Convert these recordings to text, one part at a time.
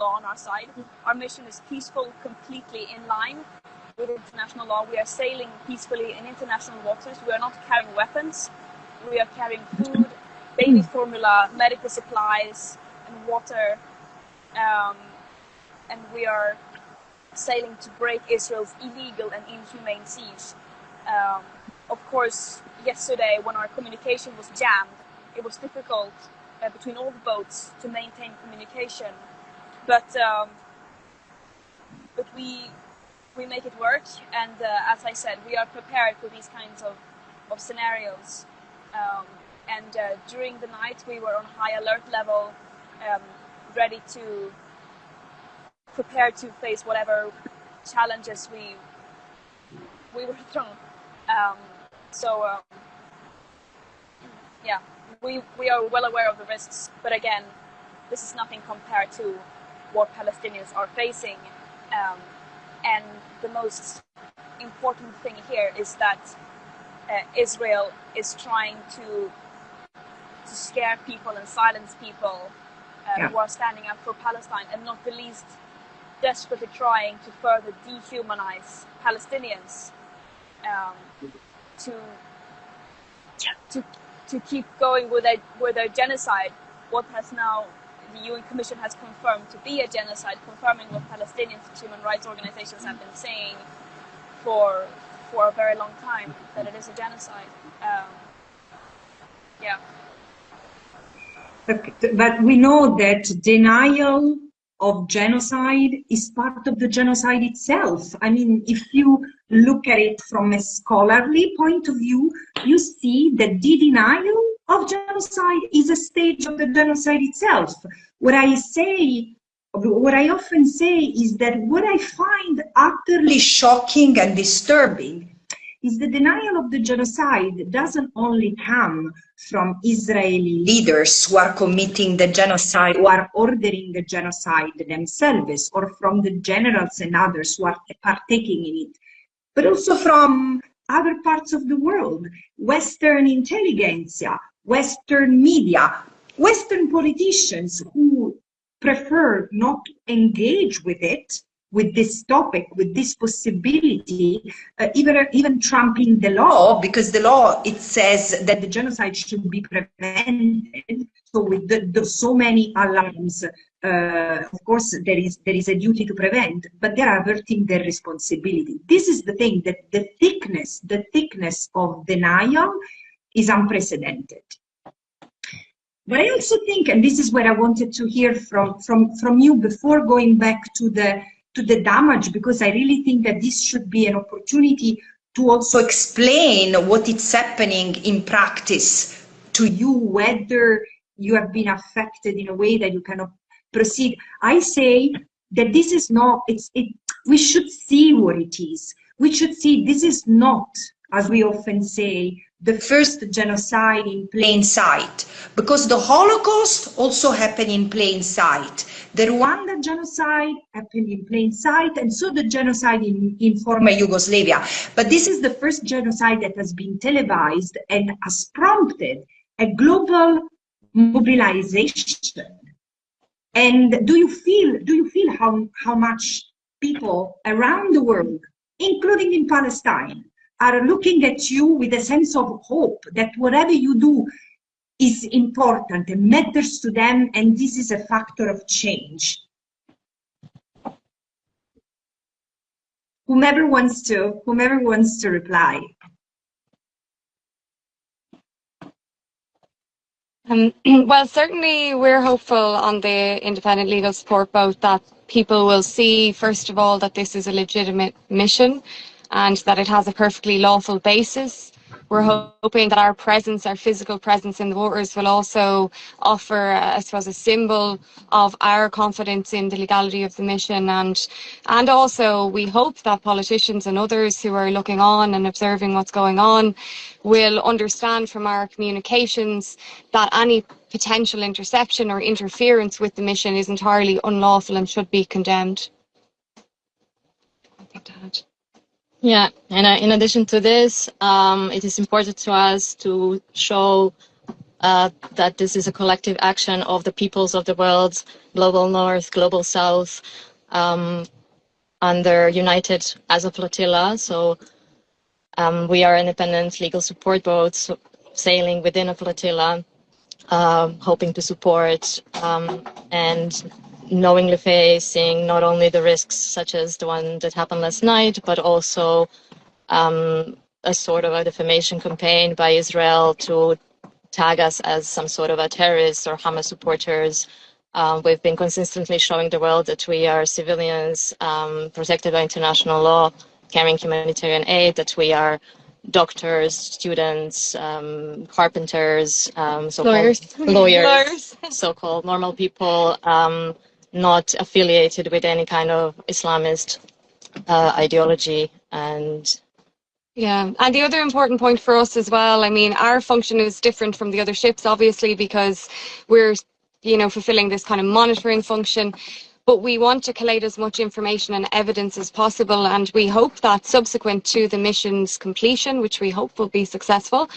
law on our side. Our mission is peaceful, completely in line with international law. We are sailing peacefully in international waters. We are not carrying weapons. We are carrying food, baby formula, medical supplies, and water. And we are sailing to break Israel's illegal and inhumane seas. Of course, yesterday when our communication was jammed, it was difficult between all the boats to maintain communication. But we make it work, and as I said, we are prepared for these kinds of scenarios. And during the night, we were on high alert level, ready to prepare to face whatever challenges we were thrown. Yeah, we are well aware of the risks, but again, this is nothing compared to what Palestinians are facing. And the most important thing here is that Israel is trying to scare people and silence people who are standing up for Palestine, and not the least desperately trying to further dehumanize Palestinians to keep going with their genocide. What has now the UN Commission has confirmed to be a genocide, confirming what Palestinian human rights organizations have been saying for a very long time, that it is a genocide. Yeah. But we know that denial of genocide is part of the genocide itself. I mean, if you look at it from a scholarly point of view, you see that the denial of genocide is a stage of the genocide itself. What I often say is that what I find utterly shocking and disturbing is the denial of the genocide doesn't only come from Israeli leaders who are committing the genocide, who are ordering the genocide themselves, or from the generals and others who are partaking in it, but also from other parts of the world, Western intelligentsia, Western media, Western politicians who prefer not to engage with it, with this topic, with this possibility, even trumping the law, because the law, it says that the genocide should be prevented. So with so many alarms, of course, there is a duty to prevent, but they are averting their responsibility. This is the thing, that the thickness of denial is unprecedented. But I also think, and this is where I wanted to hear from you before going back to the damage, because I really think that this should be an opportunity to also explain what is happening in practice to you, whether you have been affected in a way that you cannot proceed. I say that this is not, we should see what it is. We should see this is not, as we often say, the first genocide in plain sight, because the Holocaust also happened in plain sight. The Rwanda genocide happened in plain sight, and so the genocide in former Yugoslavia. But this is the first genocide that has been televised and has prompted a global mobilization. And do you feel how much people around the world, including in Palestine, are looking at you with a sense of hope that whatever you do is important and matters to them, and this is a factor of change? Whomever wants to reply. Well, certainly we're hopeful on the independent legal support vote that people will see, first of all, that this is a legitimate mission and that it has a perfectly lawful basis. We're hoping that our presence, our physical presence in the waters, will also offer, I suppose, a symbol of our confidence in the legality of the mission. And also we hope that politicians and others who are looking on and observing what's going on will understand from our communications that any potential interception or interference with the mission is entirely unlawful and should be condemned. Yeah, and in addition to this, it is important to us to show that this is a collective action of the peoples of the world, global North, global South, under united as a flotilla. So we are independent legal support boats sailing within a flotilla, hoping to support and knowingly facing not only the risks such as the one that happened last night, but also a sort of a defamation campaign by Israel to tag us as some sort of a terrorist or Hamas supporters. We've been consistently showing the world that we are civilians protected by international law, carrying humanitarian aid, that we are doctors, students, carpenters, lawyers, so-called normal people, not affiliated with any kind of Islamist ideology. And yeah, and the other important point for us as well, I mean, our function is different from the other ships, obviously, because we're, you know, fulfilling this kind of monitoring function. But we want to collate as much information and evidence as possible, and we hope that subsequent to the mission's completion, which we hope will be successful,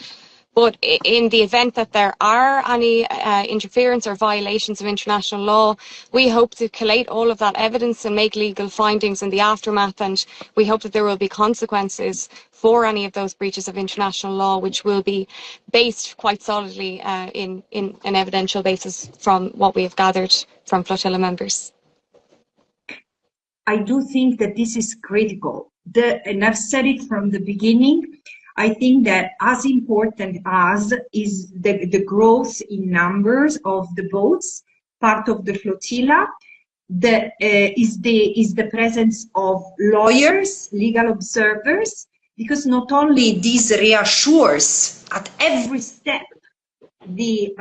but in the event that there are any interference or violations of international law, we hope to collate all of that evidence and make legal findings in the aftermath, and we hope that there will be consequences for any of those breaches of international law, which will be based quite solidly in an evidential basis from what we have gathered from flotilla members. I do think that this is critical. And I've said it from the beginning, I think that as important as is the growth in numbers of the boats, part of the flotilla, is the presence of lawyers, legal observers, because not only this reassures at every step the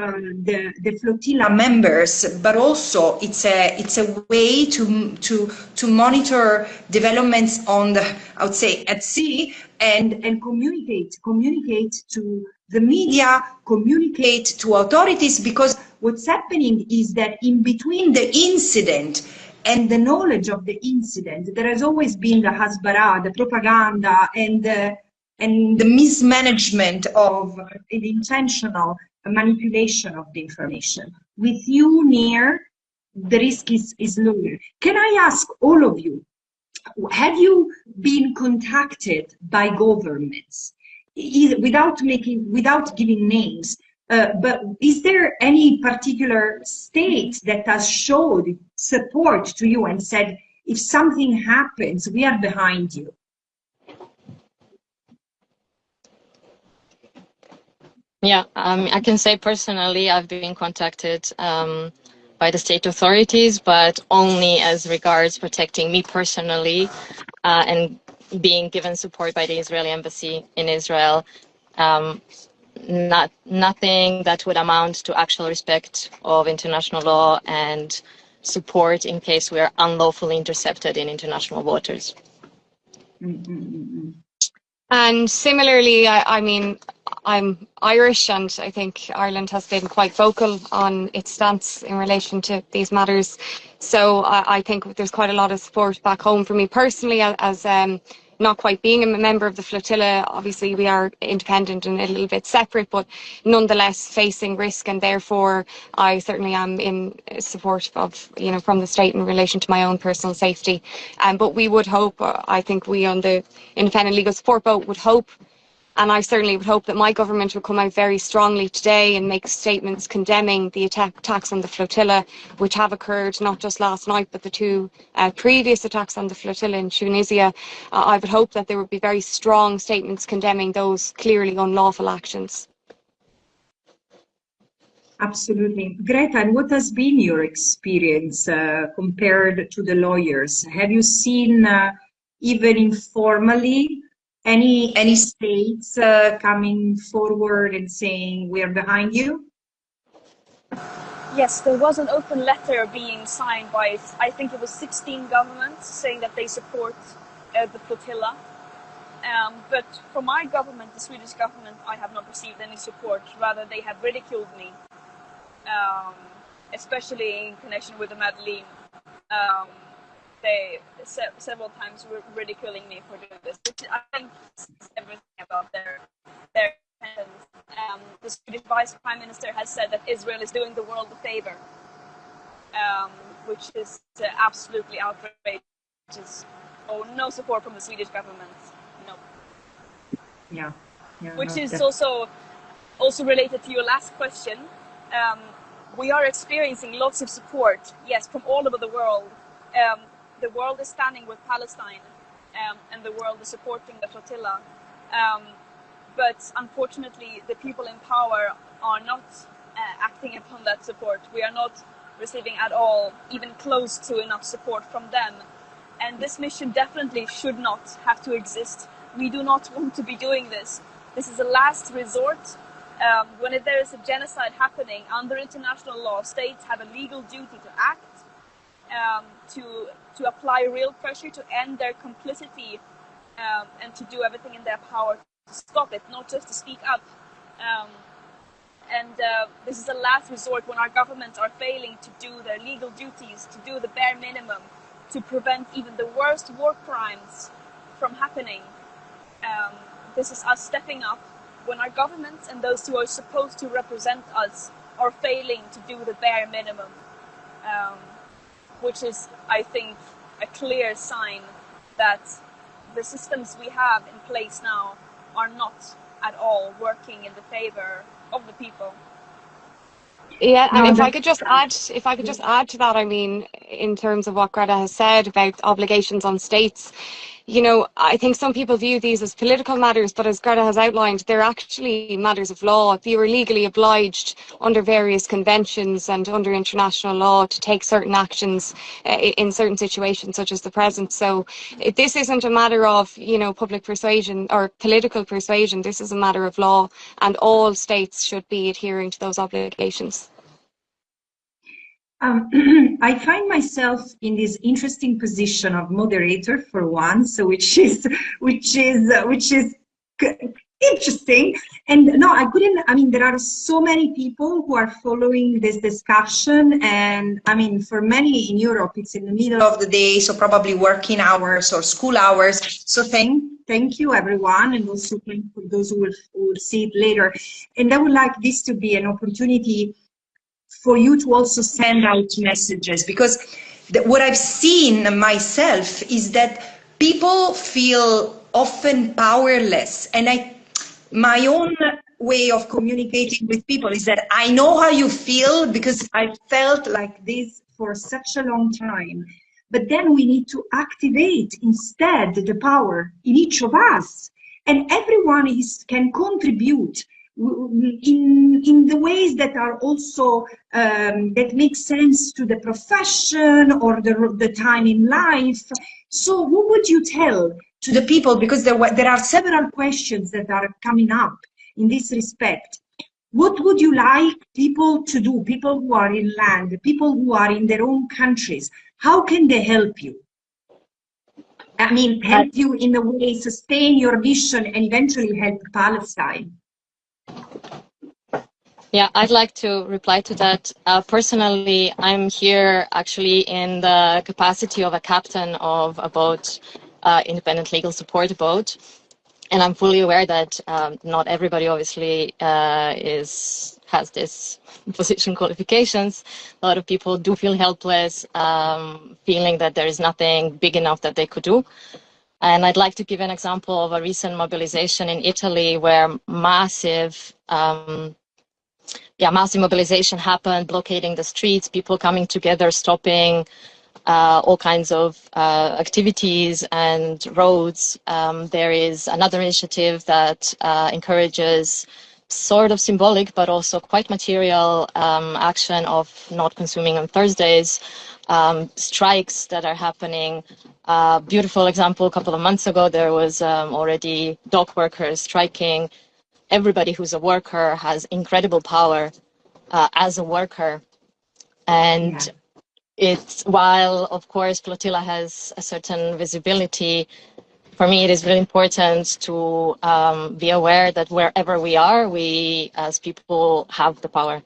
flotilla members, but also it's a way to monitor developments on the, I would say, at sea, and communicate to the media, communicate to authorities, because what's happening is that in between the incident and the knowledge of the incident, there has always been the hasbara, the propaganda, and the mismanagement of the intentional manipulation of the information. With you near, the risk is lower. Can I ask all of you, have you been contacted by governments, without giving names, but is there any particular state that has showed support to you and said, if something happens, we are behind you? Yeah, I can say personally, I've been contacted by the state authorities, but only as regards protecting me personally and being given support by the Israeli embassy in Israel. Nothing that would amount to actual respect of international law and support in case we are unlawfully intercepted in international waters. And similarly, I mean, I'm Irish, and I think Ireland has been quite vocal on its stance in relation to these matters. So I think there's quite a lot of support back home for me personally, as not quite being a member of the flotilla. Obviously, we are independent and a little bit separate, but nonetheless facing risk, and therefore I certainly am in support of, you know, from the state in relation to my own personal safety. But we would hope, I think we on the Independent Legal Support Boat would hope, and I certainly would hope, that my government would come out very strongly today and make statements condemning the attacks on the flotilla, which have occurred not just last night, but the two previous attacks on the flotilla in Tunisia. I would hope that there would be very strong statements condemning those clearly unlawful actions. Absolutely. Greta, and what has been your experience compared to the lawyers? Have you seen, even informally, any states coming forward and saying, we are behind you? Yes, there was an open letter being signed by, I think it was 16 governments, saying that they support the flotilla. But from my government, the Swedish government, I have not received any support. Rather, they have ridiculed me, especially in connection with the Madeleine. They several times were ridiculing me for doing this. Which I think is everything about their The Swedish Vice Prime Minister has said that Israel is doing the world a favor, which is absolutely outrageous. Oh, no support from the Swedish government. No. Yeah. Which is also related to your last question. We are experiencing lots of support, yes, from all over the world. The world is standing with Palestine, and the world is supporting the flotilla. But unfortunately, the people in power are not acting upon that support. We are not receiving at all, even close to enough support from them. And this mission definitely should not have to exist. We do not want to be doing this. This is a last resort. When there is a genocide happening, under international law, states have a legal duty to act, to apply real pressure, to end their complicity, and to do everything in their power to stop it, not just to speak up. This is a last resort when our governments are failing to do their legal duties, to do the bare minimum, to prevent even the worst war crimes from happening. This is us stepping up when our governments and those who are supposed to represent us are failing to do the bare minimum, which is, I think, a clear sign that the systems we have in place now are not at all working in the favor of the people. Yeah, and if I could just add to that, I mean, in terms of what Greta has said about obligations on states, you know, I think some people view these as political matters, but as Greta has outlined, they're actually matters of law. You are legally obliged under various conventions and under international law to take certain actions in certain situations, such as the present. So this isn't a matter of, you know, public persuasion or political persuasion. This is a matter of law, and all states should be adhering to those obligations. I find myself in this interesting position of moderator for once, which is interesting. And no, I couldn't. I mean, there are so many people who are following this discussion, and I mean, for many in Europe, it's in the middle of the day, so probably working hours or school hours. So thank you, everyone, and also thank you for those who will see it later. And I would like this to be an opportunity for you to also send out messages, because what I've seen myself is that people feel often powerless, and my own way of communicating with people is that I know how you feel because I felt like this for such a long time. But then we need to activate instead the power in each of us, and everyone can contribute in the ways that are also that make sense to the profession or the time in life. So what would you tell to the people, because there are several questions that are coming up in this respect? What would you like people to do, people who are in land, people who are in their own countries? How can they help you? I mean, help you in a way, sustain your mission, and eventually help Palestine. Yeah, I'd like to reply to that. Personally, I'm here actually in the capacity of a captain of a boat, independent legal support boat. And I'm fully aware that not everybody obviously has this position qualifications. A lot of people do feel helpless, feeling that there is nothing big enough that they could do. And I'd like to give an example of a recent mobilization in Italy where massive mobilization happened, blockading the streets, people coming together, stopping all kinds of activities and roads. There is another initiative that encourages sort of symbolic but also quite material action of not consuming on Thursdays, strikes that are happening. Beautiful example, a couple of months ago, there was already dock workers striking. Everybody who's a worker has incredible power as a worker. And it's, while of course Flotilla has a certain visibility, for me it is really important to be aware that wherever we are, we as people have the power.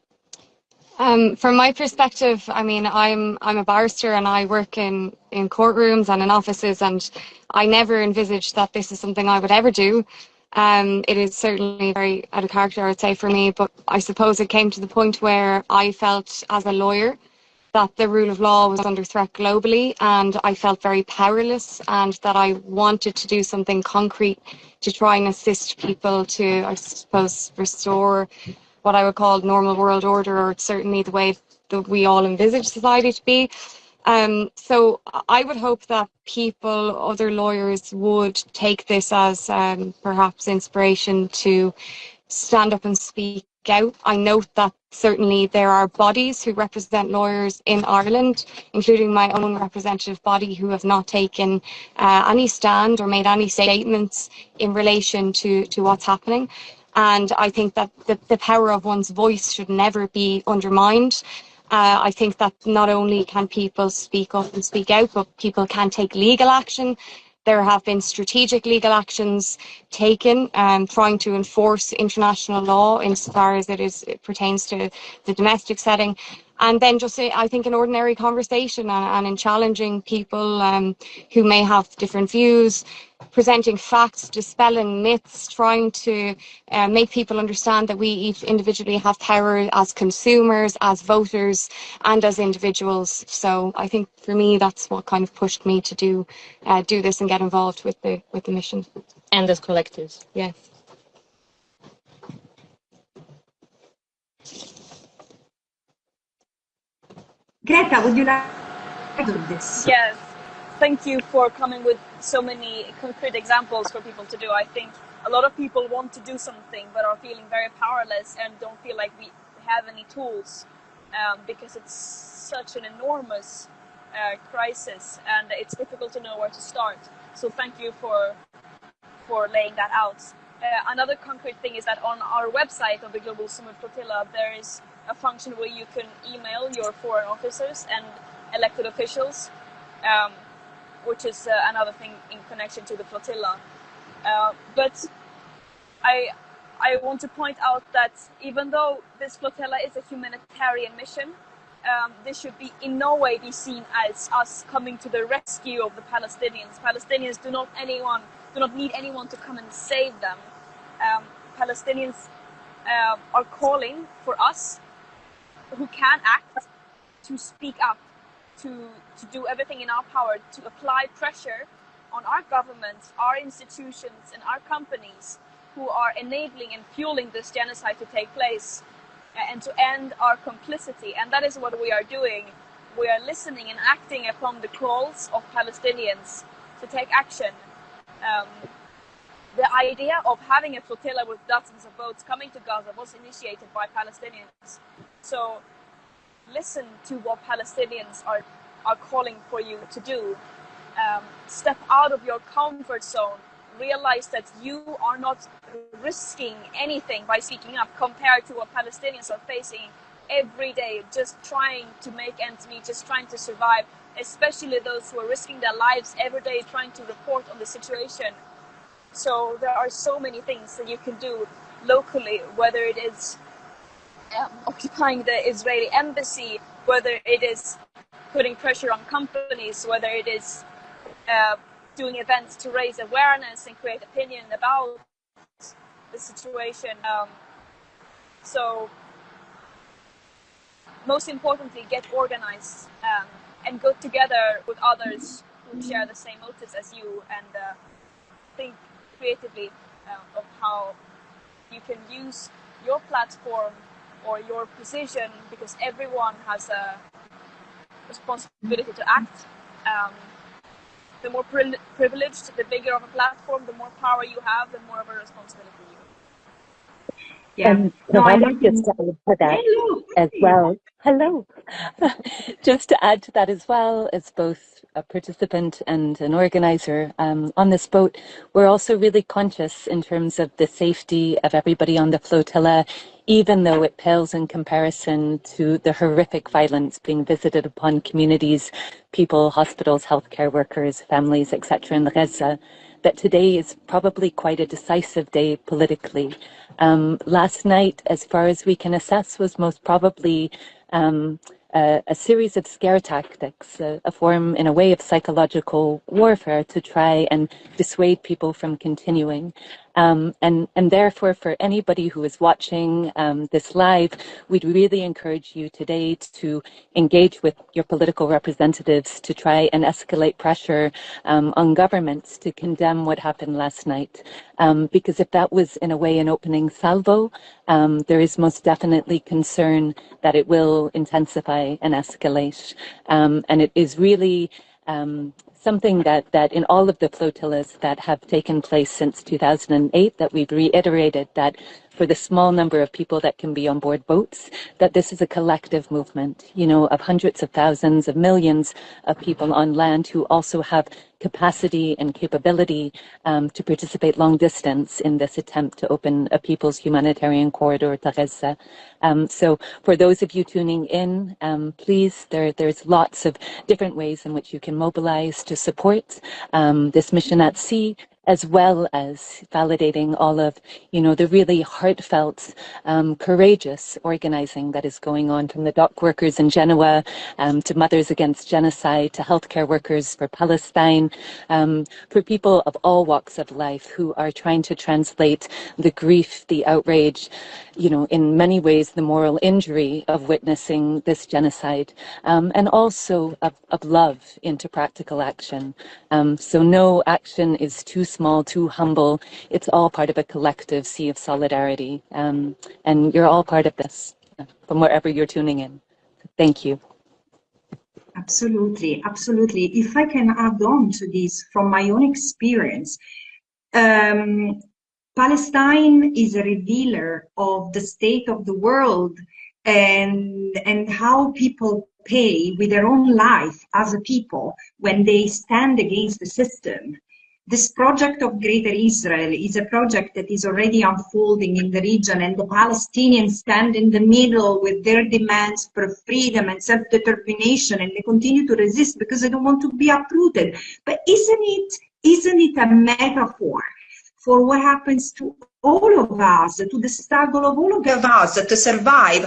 From my perspective, I mean, I'm a barrister and I work in courtrooms and in offices, and I never envisaged that this is something I would ever do. It is certainly very out of character, I would say, for me, but I suppose it came to the point where I felt as a lawyer that the rule of law was under threat globally, and I felt very powerless, and that I wanted to do something concrete to try and assist people to, I suppose, restore what I would call normal world order, or certainly the way that we all envisage society to be. So I would hope that people, other lawyers, would take this as perhaps inspiration to stand up and speak out. I note that certainly there are bodies who represent lawyers in Ireland, including my own representative body, who have not taken any stand or made any statements in relation to what's happening. And I think that the power of one's voice should never be undermined. I think that not only can people speak up and speak out, but people can take legal action. There have been strategic legal actions taken trying to enforce international law insofar as it pertains to the domestic setting. And then just, I think, an ordinary conversation and in challenging people who may have different views, presenting facts, dispelling myths, trying to make people understand that we each individually have power as consumers, as voters, and as individuals. So I think for me, that's what kind of pushed me to do this and get involved with the mission. And as collectives. Yes. Greta, would you like to do this? Yes. Thank you for coming with so many concrete examples for people to do. I think a lot of people want to do something but are feeling very powerless and don't feel like we have any tools because it's such an enormous crisis and it's difficult to know where to start. So thank you for laying that out. Another concrete thing is that on our website of the Global Summit Flotilla, there is a function where you can email your foreign officers and elected officials, which is another thing in connection to the flotilla. But I want to point out that even though this flotilla is a humanitarian mission, this should be in no way be seen as us coming to the rescue of the Palestinians. Palestinians do not need anyone to come and save them. Palestinians are calling for us who can act to speak up, to do everything in our power to apply pressure on our governments, our institutions and our companies who are enabling and fueling this genocide to take place and to end our complicity. And that is what we are doing. We are listening and acting upon the calls of Palestinians to take action. The idea of having a flotilla with dozens of boats coming to Gaza was initiated by Palestinians. So listen to what Palestinians are calling for you to do. Step out of your comfort zone. Realize that you are not risking anything by speaking up compared to what Palestinians are facing every day, just trying to make ends meet, just trying to survive, especially those who are risking their lives every day trying to report on the situation. So there are so many things that you can do locally, whether it is occupying the Israeli embassy, whether it is putting pressure on companies, whether it is doing events to raise awareness and create opinion about the situation. So most importantly, get organized and go together with others who share the same motives as you, and think creatively of how you can use your platform or your position, because everyone has a responsibility to act. The more privileged, the bigger of a platform, the more power you have, the more of a responsibility you have. Yeah. So I like just to add to that as well. Hello. Just to add to that as well, as both a participant and an organizer on this boat, we're also really conscious in terms of the safety of everybody on the flotilla, even though it pales in comparison to the horrific violence being visited upon communities, people, hospitals, healthcare workers, families, etc. in Gaza, that today is probably quite a decisive day politically. Last night, as far as we can assess, was most probably a series of scare tactics, a form in a way of psychological warfare to try and dissuade people from continuing. And therefore, for anybody who is watching this live, we'd really encourage you today to engage with your political representatives to try and escalate pressure on governments to condemn what happened last night. Because if that was, in a way, an opening salvo, there is most definitely concern that it will intensify and escalate. And it is really something that in all of the flotillas that have taken place since 2008, that we've reiterated that for the small number of people that can be on board boats, that this is a collective movement, you know, of hundreds of thousands, of millions of people on land who also have capacity and capability to participate long distance in this attempt to open a people's humanitarian corridor to Gaza. So for those of you tuning in, please, there's lots of different ways in which you can mobilize to support this mission at sea, as well as validating all of, you know, the really heartfelt, courageous organizing that is going on, from the dock workers in Genoa to Mothers Against Genocide, to healthcare workers for Palestine, for people of all walks of life who are trying to translate the grief, the outrage, you know, in many ways the moral injury of witnessing this genocide, and also of love into practical action. So no action is too small, too humble. It's all part of a collective sea of solidarity. And you're all part of this from wherever you're tuning in. Thank you. Absolutely, absolutely. If I can add on to this from my own experience, Palestine is a revealer of the state of the world and how people pay with their own life as a people when they stand against the system. This project of Greater Israel is a project that is already unfolding in the region, and the Palestinians stand in the middle with their demands for freedom and self-determination, and they continue to resist because they don't want to be uprooted. But isn't it a metaphor for what happens to all of us, to the struggle of all of us to survive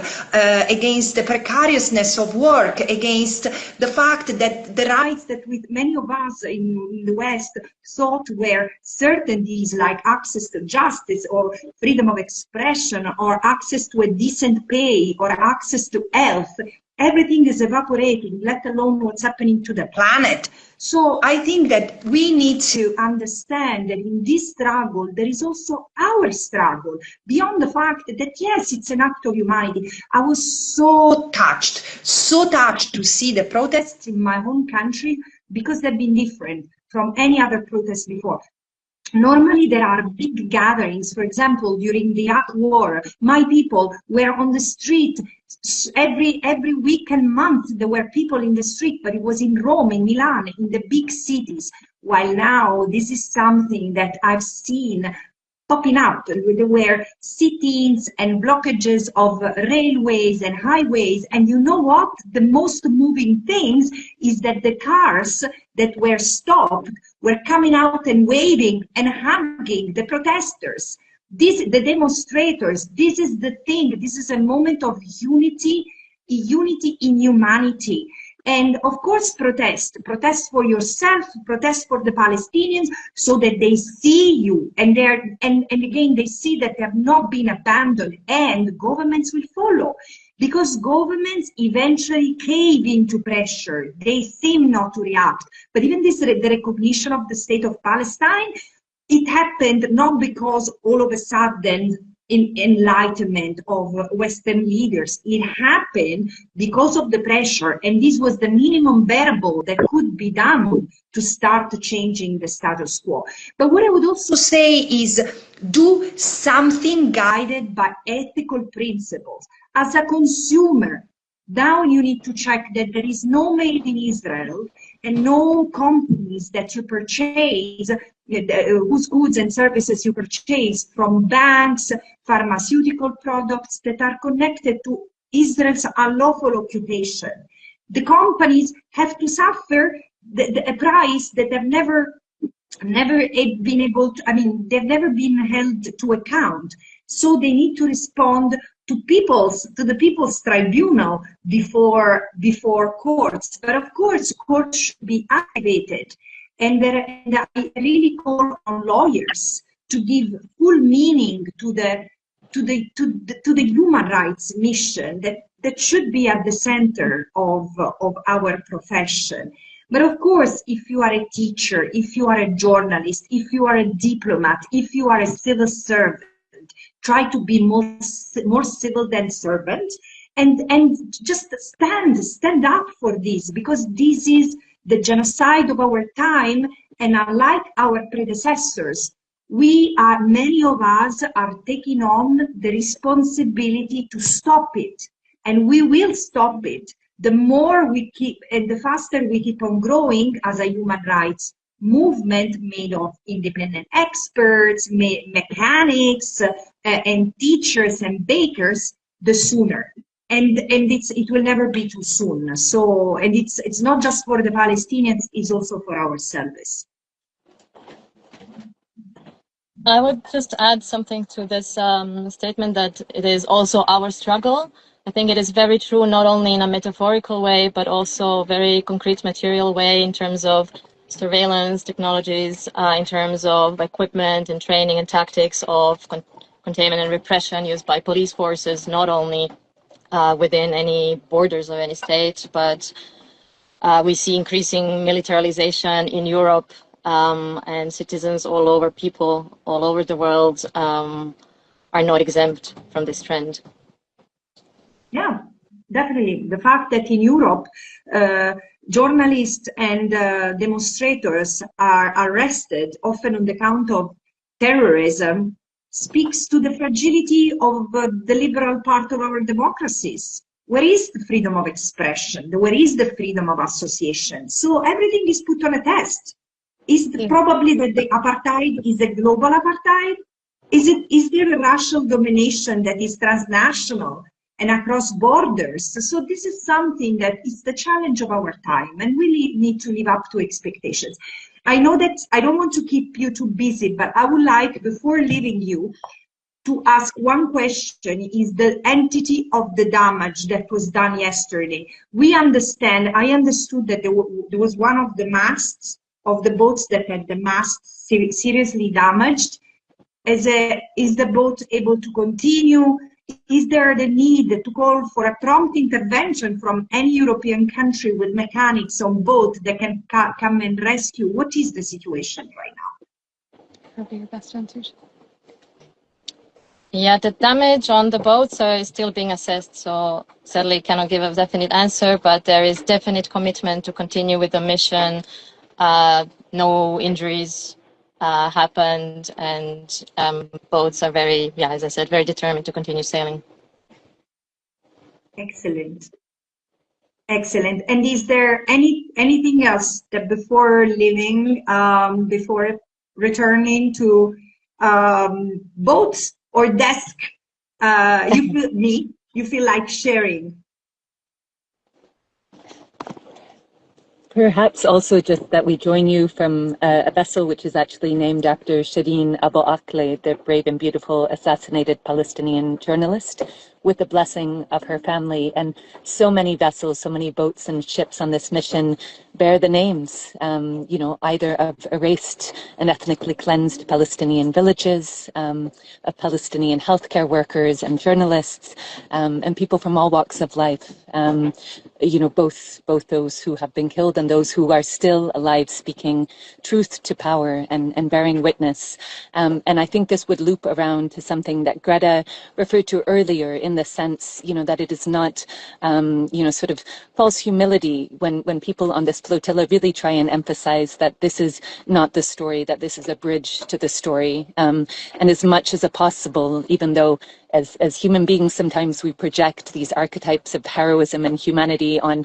against the precariousness of work, against the fact that the rights that many of us in the West thought were certainties, like access to justice or freedom of expression or access to a decent pay or access to health, everything is evaporating, let alone what's happening to the planet. So I think that we need to understand that in this struggle, there is also our struggle, beyond the fact that, yes, it's an act of humanity. I was so touched to see the protests in my home country, because they've been different from any other protest before. Normally there are big gatherings. For example, during the Iraq war, my people were on the street every week and month. There were people in the street, but it was in Rome, in Milan, in the big cities. While now this is something that I've seen popping up. There were sit-ins and blockages of railways and highways. And you know what? The most moving things is that the cars that were stopped were coming out and waving and hugging the protesters. The demonstrators, this is the thing. This is a moment of unity in humanity. And of course, protest for yourself, protest for the Palestinians, so that they see you, and again they see that they have not been abandoned, and governments will follow, because governments eventually cave into pressure. They seem not to react, but even this, the recognition of the state of Palestine, it happened not because all of a sudden in enlightenment of Western leaders. It happened because of the pressure, and this was the minimum bearable that could be done to start changing the status quo. But what I would also say is, do something guided by ethical principles. As a consumer, now you need to check that there is no made in Israel and no companies that you purchase, whose goods and services you purchase from banks, pharmaceutical products that are connected to Israel's unlawful occupation. The companies have to suffer a price that they've never been able to, they've never been held to account. So they need to respond to the people's tribunal before courts. But of course, courts should be activated. And I really call on lawyers to give full meaning to the human rights mission that should be at the center of our profession. But of course, if you are a teacher, if you are a journalist, if you are a diplomat, if you are a civil servant, try to be more civil than servant, and just stand up for this, because this is the genocide of our time. And unlike our predecessors, many of us are taking on the responsibility to stop it, and we will stop it. The more we keep, and the faster we keep on growing as a human rights movement made of independent experts, mechanics, and teachers and bakers, the sooner. And it will never be too soon. So, and it's not just for the Palestinians, it's also for ourselves. I would just add something to this statement, that it is also our struggle. I think it is very true, not only in a metaphorical way, but also very concrete material way in terms of surveillance technologies, in terms of equipment and training and tactics of containment and repression used by police forces, not only within any borders of any state, but we see increasing militarization in Europe, and citizens all over, people all over the world are not exempt from this trend. Yeah, definitely. The fact that in Europe, journalists and demonstrators are arrested, often on the count of terrorism, speaks to the fragility of the liberal part of our democracies. Where is the freedom of expression? Where is the freedom of association? So everything is put on a test. Probably that the apartheid is a global apartheid? Is there a racial domination that is transnational and across borders? So this is something that is the challenge of our time, and we need to live up to expectations. I know that I don't want to keep you too busy, but I would like, before leaving you, to ask one question: is the entity of the damage that was done yesterday? I understood that there was one of the masts of the boats that had the mast seriously damaged. Is the boat able to continue? Is there the need to call for a prompt intervention from any European country with mechanics on boat that can come and rescue? What is the situation right now? Probably your best answers. Yeah, the damage on the boats is still being assessed, so sadly cannot give a definite answer, but there is definite commitment to continue with the mission. No injuries happened, and boats are very, as I said, very determined to continue sailing. Excellent. Excellent. And is there anything else that before leaving, before returning to boats or desk, you feel like sharing? Perhaps also just that we join you from a vessel which is actually named after Shireen Abu Akleh, the brave and beautiful assassinated Palestinian journalist, with the blessing of her family. And so many vessels, so many boats and ships on this mission bear the names, either of erased and ethnically cleansed Palestinian villages, of Palestinian healthcare workers and journalists, and people from all walks of life. Both those who have been killed and those who are still alive, speaking truth to power and bearing witness. And I think this would loop around to something that Greta referred to earlier, in the sense, that it is not, sort of false humility when people on this flotilla really try and emphasize that this is not the story, that this is a bridge to the story. And as much as possible, even though as human beings, sometimes we project these archetypes of heroism and humanity on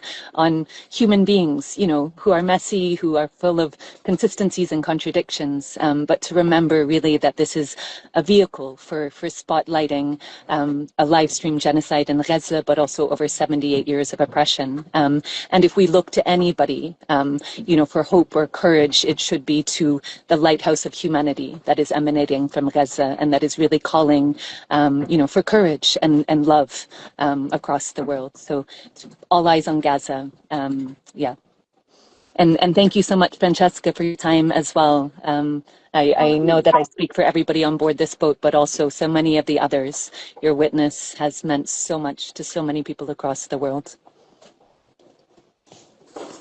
human beings, who are messy, who are full of consistencies and contradictions. But to remember really that this is a vehicle for spotlighting a live stream genocide in Gaza, but also over 78 years of oppression. And if we look to anybody, for hope or courage, it should be to the lighthouse of humanity that is emanating from Gaza, and that is really calling, for courage and love across the world. So all eyes on Gaza. And thank you so much, Francesca, for your time as well. I know that I speak for everybody on board this boat, but also so many of the others. Your witness has meant so much to so many people across the world.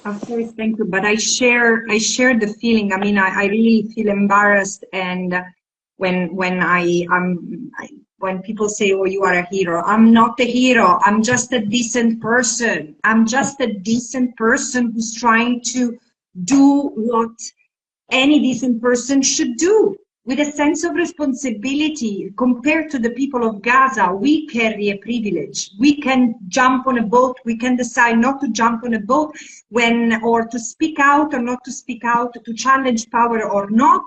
Of course, thank you. But I share the feeling. I mean, I really feel embarrassed, and when people say, "Oh, you are a hero," I'm not a hero. I'm just a decent person. I'm just a decent person who's trying to do what any decent person should do, with a sense of responsibility. Compared to the people of Gaza, we carry a privilege. We can jump on a boat, we can decide not to jump on a boat, or to speak out or not to speak out, to challenge power or not.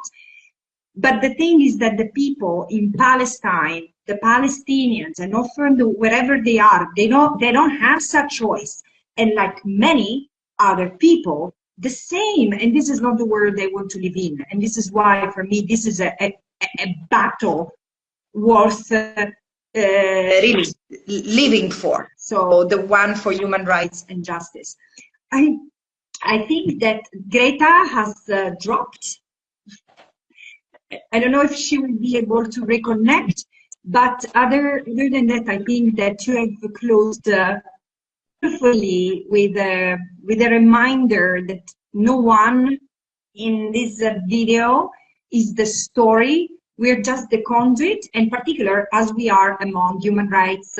But the thing is that the people in Palestine, the Palestinians, and often wherever they are, they don't have such choice. And like many other people, the same, and this is not the world they want to live in. And this is why, for me, this is a battle worth really living for. So the one for human rights and justice. I think that Greta has dropped. I don't know if she will be able to reconnect, but other than that, I think that you have closed beautifully with a reminder that no one in this video is the story. We're just the conduit, in particular, as we are among human rights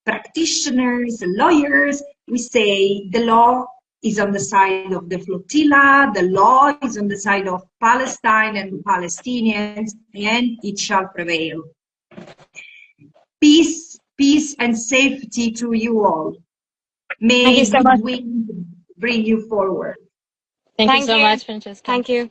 practitioners, lawyers, we say the law is on the side of the flotilla, the law is on the side of Palestine and the Palestinians, and it shall prevail. Peace, peace and safety to you all. May good wind bring you forward. Thank you so much, Francesca. Thank you.